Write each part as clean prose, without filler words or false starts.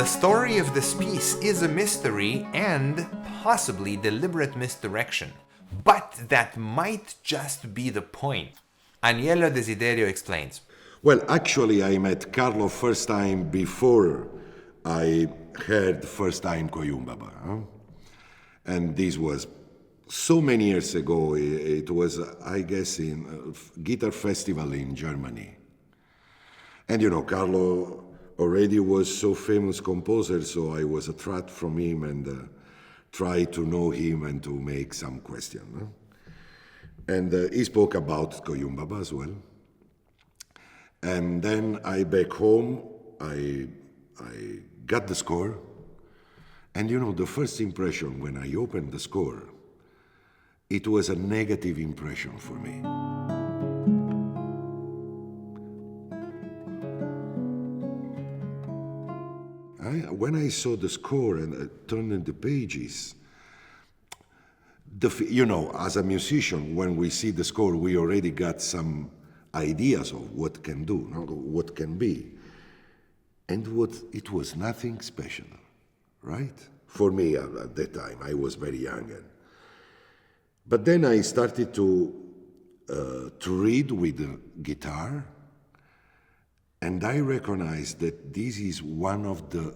story of this piece is a mystery and possibly deliberate misdirection. But that might just be the point. Agnello Desiderio explains. Well, actually, I met Carlo first time before I heard first time Koyumbaba. Huh? And this was so many years ago. It was, I guess, in a guitar festival in Germany. And you know, Carlo already was so famous composer, so I was attracted from him and tried to know him and to make some question. Huh? And he spoke about Koyumbaba as well. And then I back home, I got the score. And you know, the first impression when I opened the score, it was a negative impression for me. When I saw the score and turned the pages, you know, as a musician, when we see the score, we already got some ideas of what can do, what can be. And it was nothing special, right? For me at that time, I was very young. But then I started to read with the guitar, and I recognized that this is one of the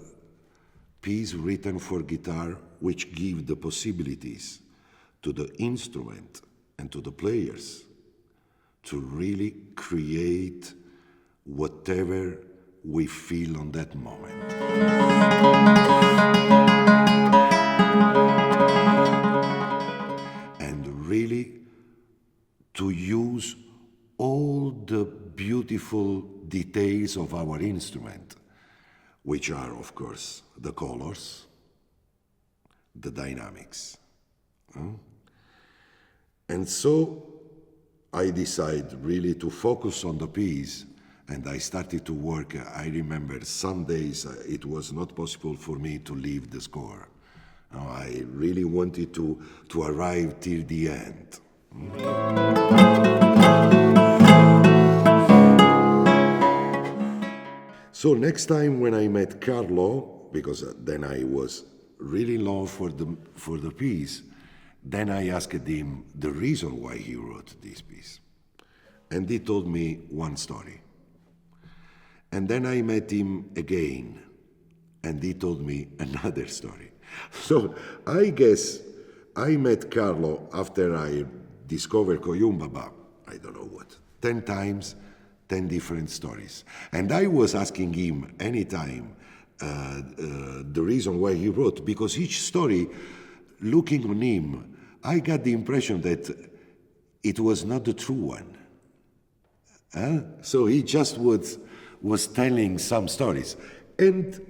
pieces written for guitar which give the possibilities to the instrument and to the players to really create whatever we feel on that moment. And really to use all the beautiful details of our instrument, which are, of course, the colors, the dynamics. And so I decided really to focus on the piece, and I started to work. I remember some days it was not possible for me to leave the score. I really wanted to arrive till the end. So next time when I met Carlo, because then I was really in love for the piece, then I asked him the reason why he wrote this piece. And he told me one story. And then I met him again, and he told me another story. So I guess I met Carlo after I discovered Koyumbaba, I don't know what, 10 times, 10 different stories. And I was asking him anytime the reason why he wrote, because each story, looking on him, I got the impression that it was not the true one. So he just was telling some stories. And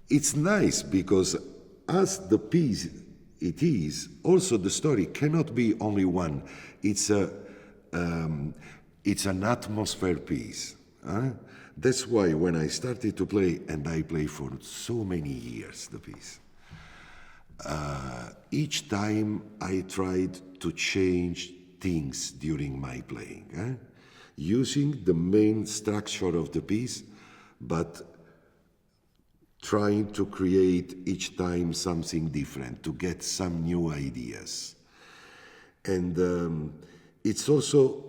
it's nice because as the piece it is, also the story cannot be only one. It's an atmosphere piece. That's why when I started to play, and I play for so many years the piece, each time I tried to change things during my playing, using the main structure of the piece, but trying to create each time something different, to get some new ideas. And it's also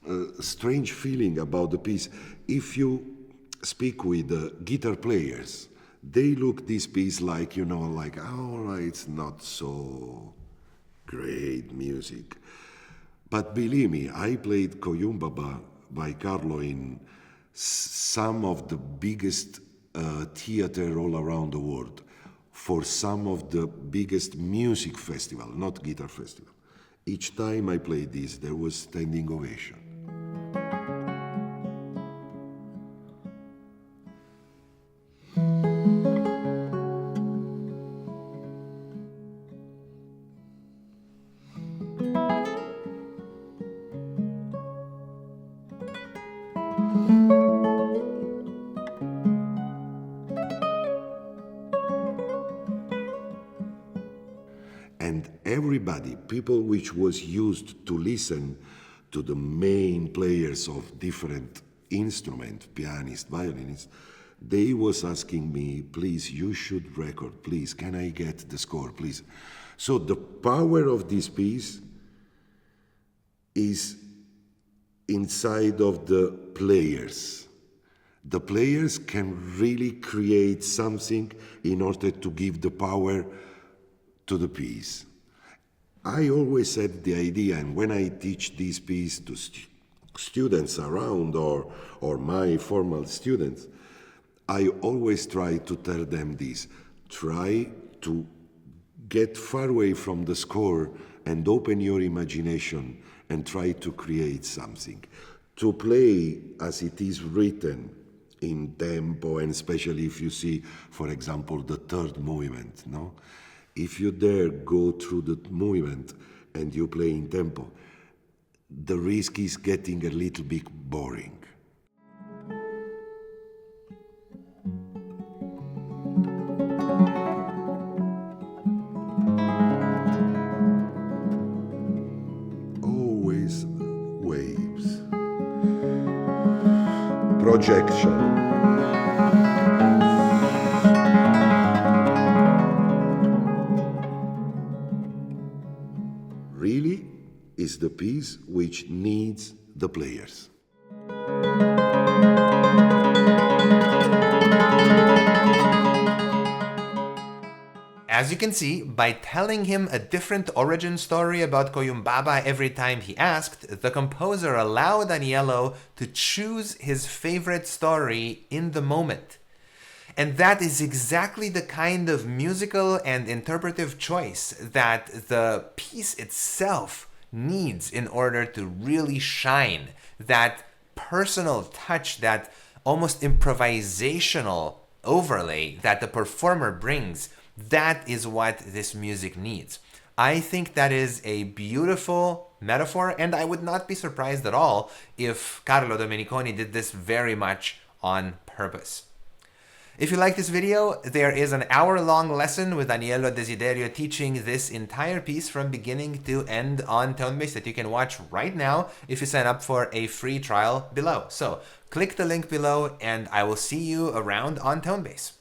a strange feeling about the piece. If you speak with guitar players, they look this piece like, oh, it's not so great music. But believe me, I played Koyumbaba by Carlo in some of the biggest theater all around the world, for some of the biggest music festival, not guitar festival. Each time I played this, there was standing ovation. And everybody, people which was used to listen to the main players of different instruments, pianists, violinists, they was asking me, please, you should record, please, can I get the score, please? So the power of this piece is inside of the players. The players can really create something in order to give the power to the piece. I always had the idea, and when I teach this piece to students around or my formal students, I always try to tell them this. Try to get far away from the score and open your imagination and try to create something. To play as it is written in tempo, and especially if you see, for example, the third movement, no? If you dare go through the movement and you play in tempo, the risk is getting a little bit boring. Always waves. Projection. Really is the piece which needs the players. As you can see, by telling him a different origin story about Koyumbaba every time he asked, the composer allowed Aniello to choose his favorite story in the moment. And that is exactly the kind of musical and interpretive choice that the piece itself needs in order to really shine. That personal touch, that almost improvisational overlay that the performer brings, that is what this music needs. I think that is a beautiful metaphor, and I would not be surprised at all if Carlo Domeniconi did this very much on purpose. If you like this video, there is an hour-long lesson with Aniello Desiderio teaching this entire piece from beginning to end on Tonebase that you can watch right now if you sign up for a free trial below. So click the link below and I will see you around on Tonebase.